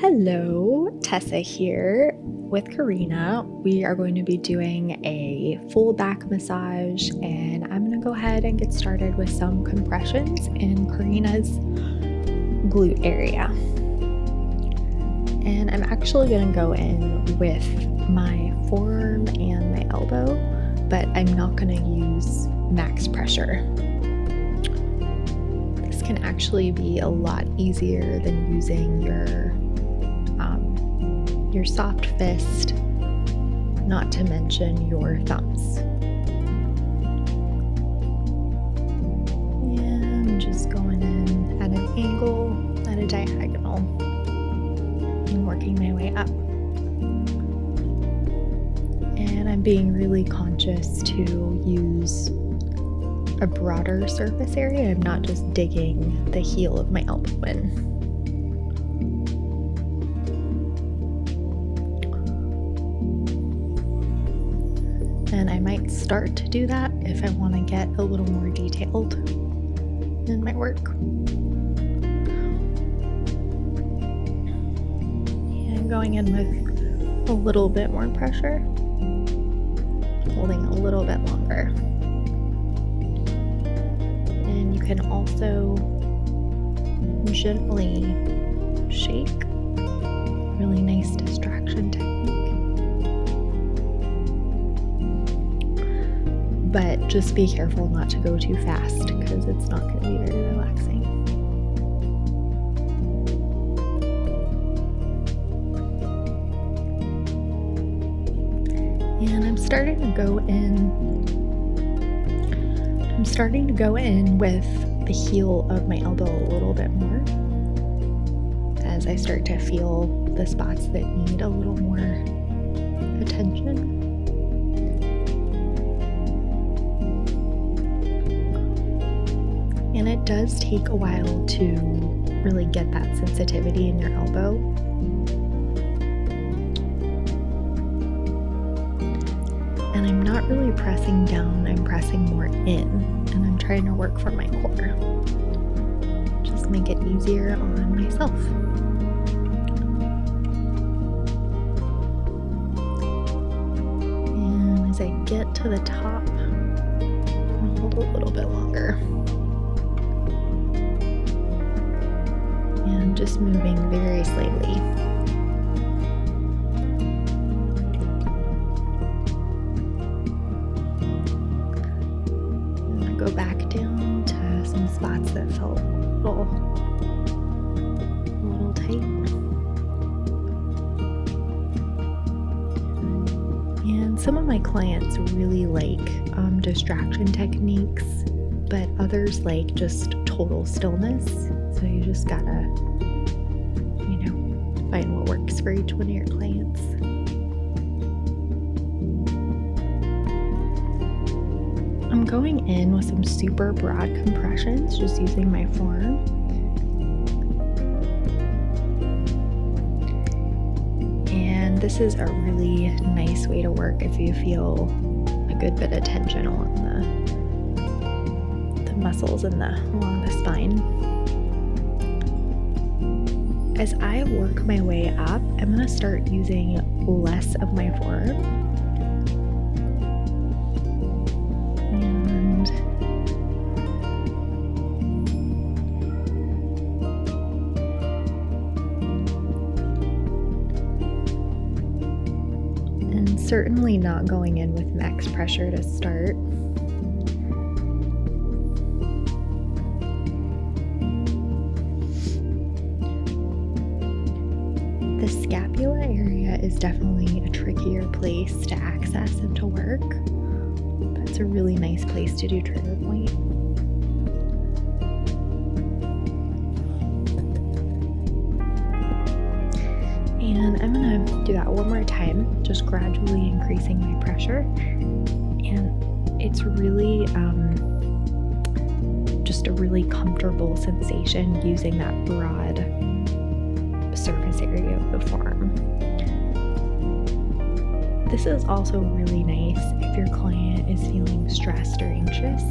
Hello, Tessa here with Corrina. We are going to be doing a full back massage, and I'm going to go ahead and get started with some compressions in Corrina's glute area. And I'm actually going to go in with my forearm and my elbow, but I'm not going to use max pressure. This can actually be a lot easier than using your soft fist, not to mention your thumbs. And just going in at an angle, at a diagonal, and working my way up. And I'm being really conscious to use a broader surface area. I'm not just digging the heel of my elbow in. And I might start to do that if I want to get a little more detailed in my work. And going in with a little bit more pressure, holding a little bit longer. And you can also gently shake. Really nice distraction technique. But just be careful not to go too fast because it's not going to be very relaxing. And I'm starting to go in with the heel of my elbow a little bit more as I start to feel the spots that need a little more attention. And it does take a while to really get that sensitivity in your elbow. And I'm not really pressing down, I'm pressing more in, and I'm trying to work for my core. Just make it easier on myself. And as I get to the top, I'll hold a little bit longer. And just moving very slightly. And I go back down to some spots that felt a little tight. And some of my clients really like distraction techniques, but others like just total stillness. So you just gotta, find what works for each one of your clients. I'm going in with some super broad compressions, just using my forearm. And this is a really nice way to work if you feel a good bit of tension along the muscles along the spine. As I work my way up, I'm going to start using less of my forearm. And certainly not going in with max pressure to start. The scapula area is definitely a trickier place to access and to work, but it's a really nice place to do trigger point. And I'm going to do that one more time, just gradually increasing my pressure. And it's really just a really comfortable sensation using that broad surface area of the forearm. This is also really nice if your client is feeling stressed or anxious.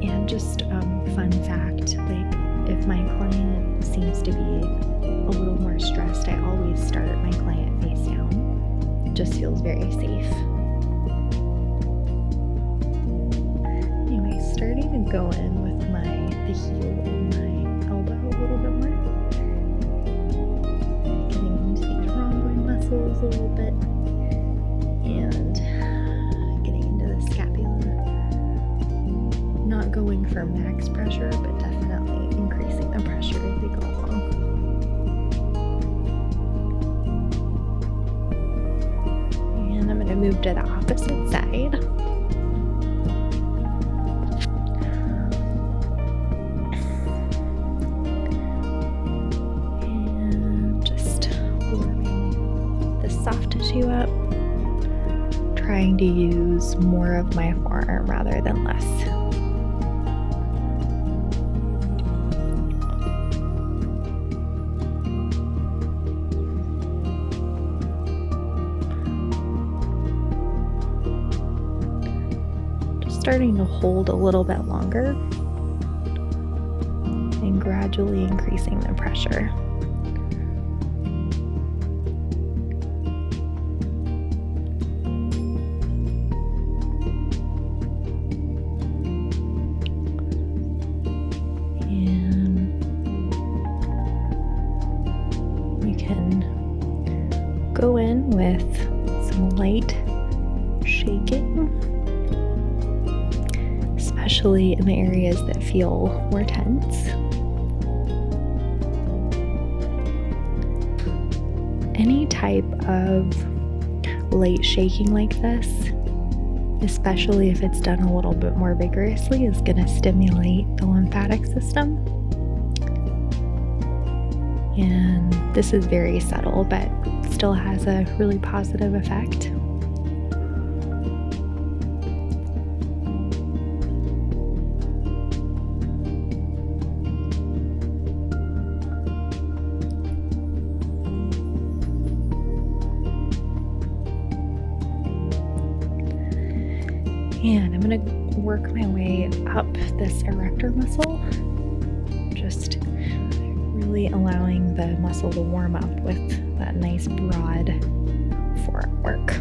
And just fun fact, fact, like if my client seems to be a little more stressed, I always start my client face down. It just feels very safe. Anyway, starting to go in with the heel of my elbow a little bit more. Getting into these rhomboid muscles a little bit. And getting into the scapula. Not going for max pressure, but definitely increasing the pressure as we go along. And I'm going to move to the opposite side. And just warming the soft tissue up. Trying to use more of my forearm rather than less. Just starting to hold a little bit longer and gradually increasing the pressure. Go in with some light shaking, especially in the areas that feel more tense. Any type of light shaking like this, especially if it's done a little bit more vigorously, is going to stimulate the lymphatic system. And this is very subtle, but still has a really positive effect. And I'm going to work my way up this erector muscle, just really allowing the muscle to warm up with that nice broad forearm work.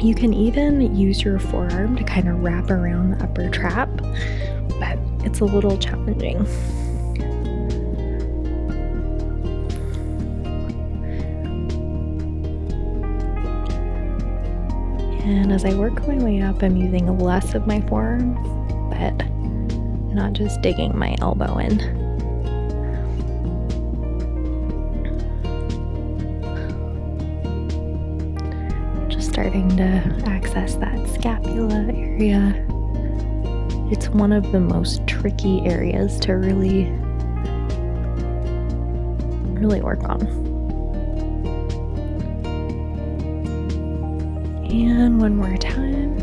You can even use your forearm to kind of wrap around the upper trap, but it's a little challenging. And as I work my way up, I'm using less of my forearm, but not just digging my elbow in. Just starting to access that scapula area. It's one of the most tricky areas to really work on. And one more time.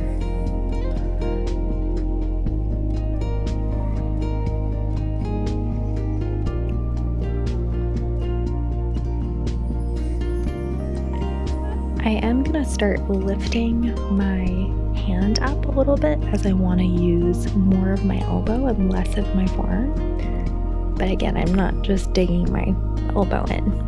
I am going to start lifting my hand up a little bit as I want to use more of my elbow and less of my forearm. But again, I'm not just digging my elbow in.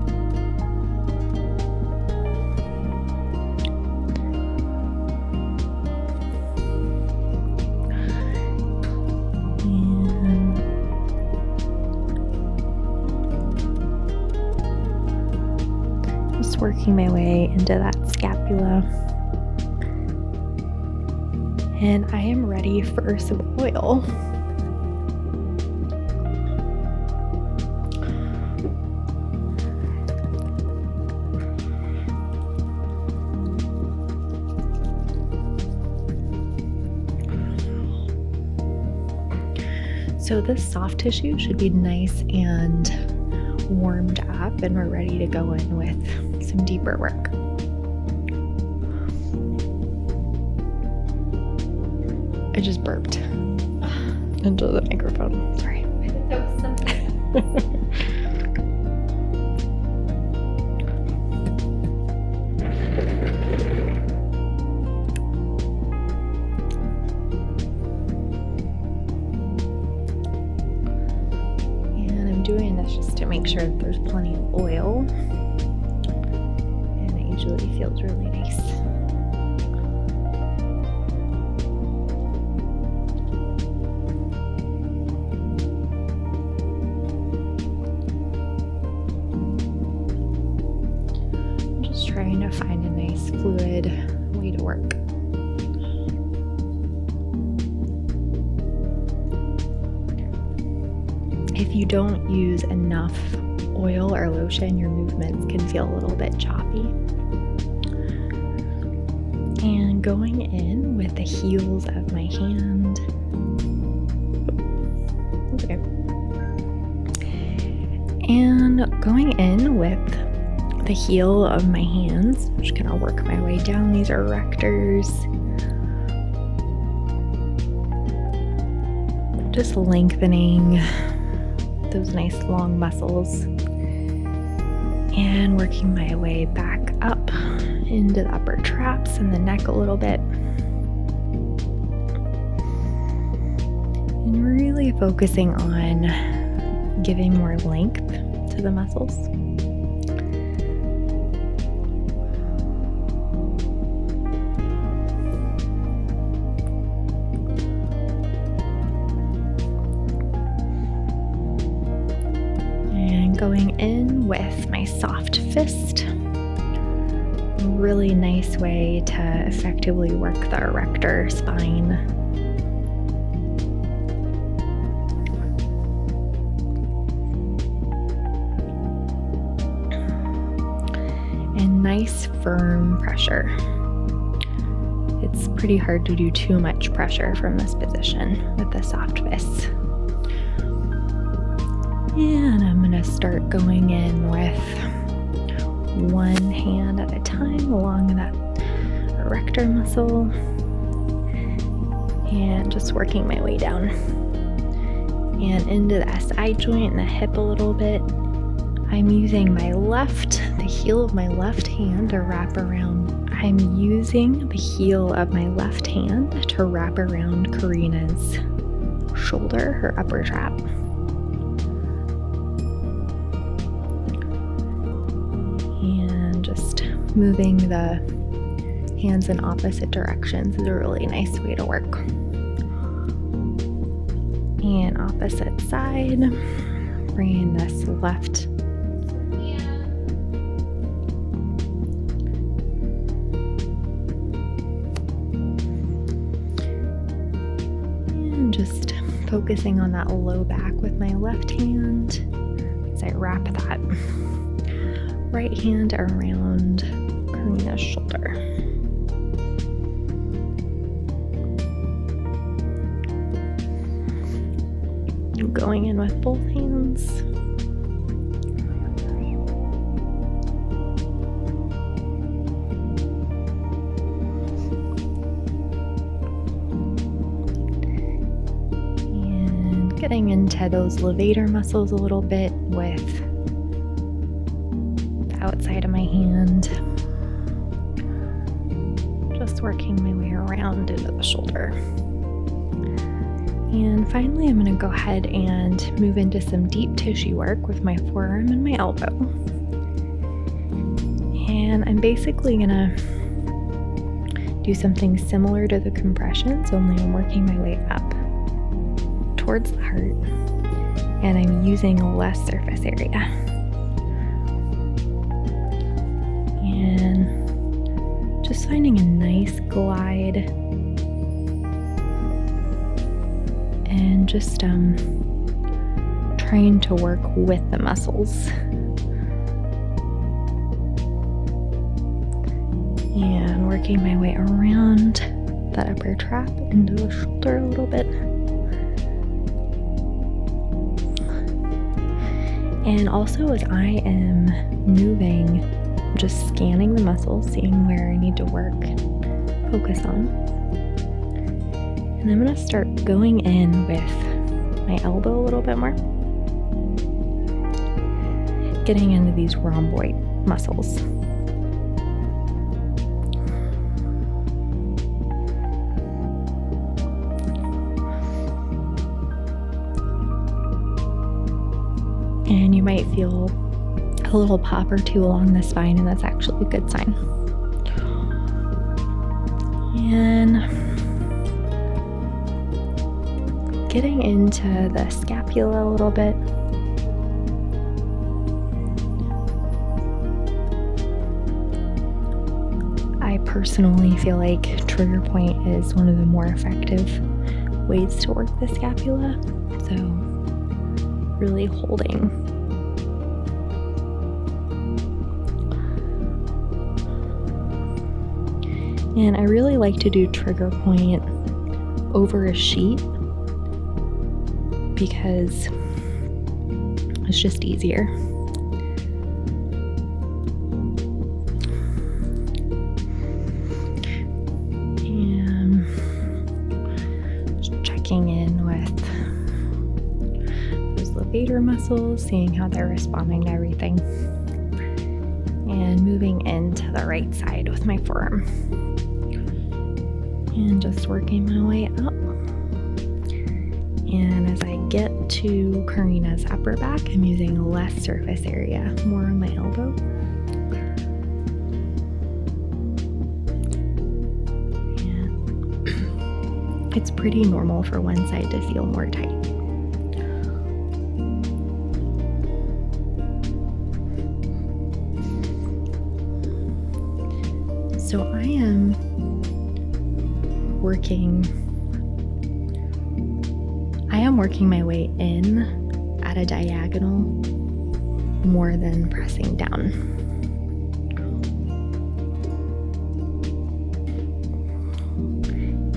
Working my way into that scapula, and I am ready for some oil. So this soft tissue should be nice and warmed up, and we're ready to go in with some deeper work. I just burped into the microphone. Sorry. That was something. doing this just to make sure that there's plenty of oil, and it usually feels really nice. I'm just trying to find a nice fluid way to work. If you don't use enough oil or lotion, your movements can feel a little bit choppy. And going in with the heels of my hand. Okay. And going in with the heel of my hands, I'm just gonna work my way down these erectors. Just lengthening those nice long muscles and working my way back up into the upper traps and the neck a little bit, and really focusing on giving more length to the muscles. Going in with my soft fist, a really nice way to effectively work the erector spine. And nice firm pressure. It's pretty hard to do too much pressure from this position with the soft fist. And I'm going to start going in with one hand at a time along that erector muscle and just working my way down and into the SI joint and the hip a little bit. I'm using the heel of my left hand to wrap around. I'm using the heel of my left hand to wrap around Corrina's shoulder, her upper trap. Just moving the hands in opposite directions is a really nice way to work. And opposite side, bringing this left. And just focusing on that low back with my left hand as I wrap that right hand around Corrina's shoulder. Going in with both hands. And getting into those levator muscles a little bit with outside of my hand, just working my way around into the shoulder. And finally, I'm going to go ahead and move into some deep tissue work with my forearm and my elbow. And I'm basically going to do something similar to the compressions, only I'm working my way up towards the heart, and I'm using less surface area. And just finding a nice glide and just trying to work with the muscles. And working my way around that upper trap into the shoulder a little bit. And also as I am moving, I'm just scanning the muscles, seeing where I need to work, focus on. And I'm going to start going in with my elbow a little bit more. Getting into these rhomboid muscles. And you might feel a little pop or two along the spine, and that's actually a good sign. And getting into the scapula a little bit. I personally feel like trigger point is one of the more effective ways to work the scapula. So really holding. And I really like to do trigger point over a sheet because it's just easier. And just checking in with those levator muscles, seeing how they're responding to everything. And moving into the right side with my forearm. And just working my way up. And as I get to Corrina's upper back, I'm using less surface area, more on my elbow. And it's pretty normal for one side to feel more tight. So I am working my way in at a diagonal more than pressing down.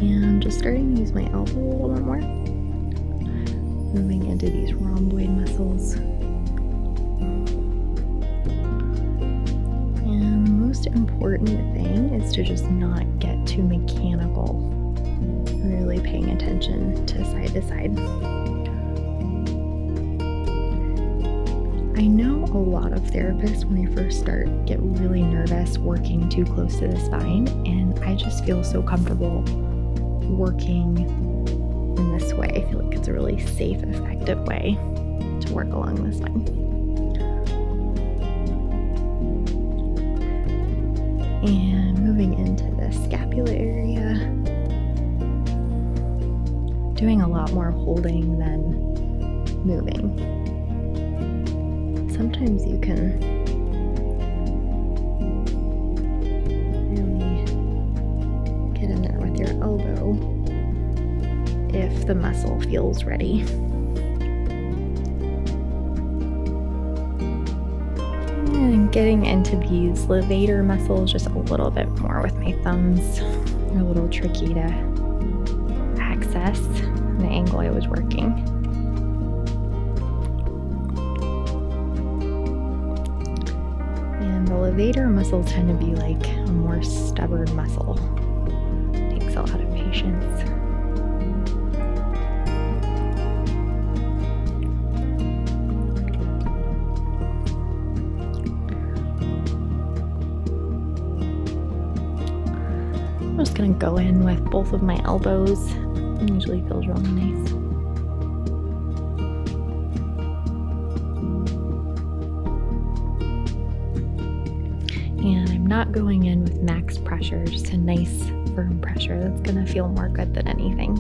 And I'm just starting to use my elbow a little bit more, moving into these rhomboid muscles. And the most important thing is to just not get too mechanical. Really paying attention to side. I know a lot of therapists, when they first start, get really nervous working too close to the spine, and I just feel so comfortable working in this way. I feel like it's a really safe, effective way to work along the spine. And moving into the scapula area. Doing a lot more holding than moving. Sometimes you can really get in there with your elbow if the muscle feels ready. And getting into these levator muscles just a little bit more with my thumbs. They're a little tricky to access the angle I was working. And the levator muscles tend to be like a more stubborn muscle. It takes a lot of patience. I'm just gonna go in with both of my elbows. It usually feels really nice. And I'm not going in with max pressure, just a nice firm pressure. That's gonna feel more good than anything.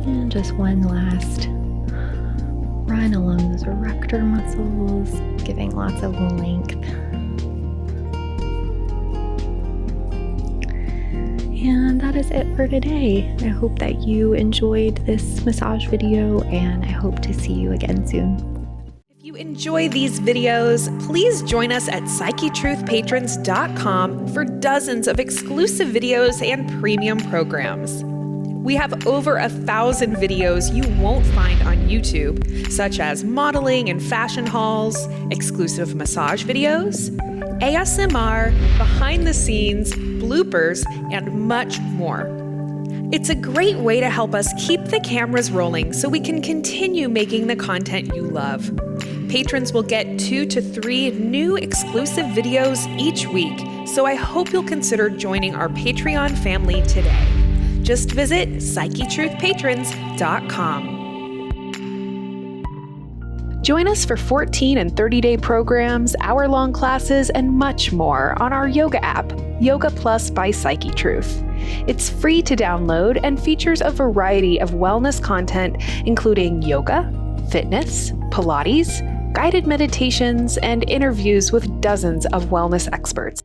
And just one last run along those erector muscles, giving lots of length. And that is it for today. I hope that you enjoyed this massage video, and I hope to see you again soon. If you enjoy these videos, please join us at psychetruthpatrons.com for dozens of exclusive videos and premium programs. We have over 1,000 videos you won't find on YouTube, such as modeling and fashion hauls, exclusive massage videos, ASMR, behind the scenes, bloopers, and much more. It's a great way to help us keep the cameras rolling so we can continue making the content you love. Patrons will get 2 to 3 new exclusive videos each week, so I hope you'll consider joining our Patreon family today. Just visit PsycheTruthPatrons.com. Join us for 14 and 30-day programs, hour-long classes, and much more on our yoga app, Yoga Plus by Psyche Truth. It's free to download and features a variety of wellness content, including yoga, fitness, Pilates, guided meditations, and interviews with dozens of wellness experts.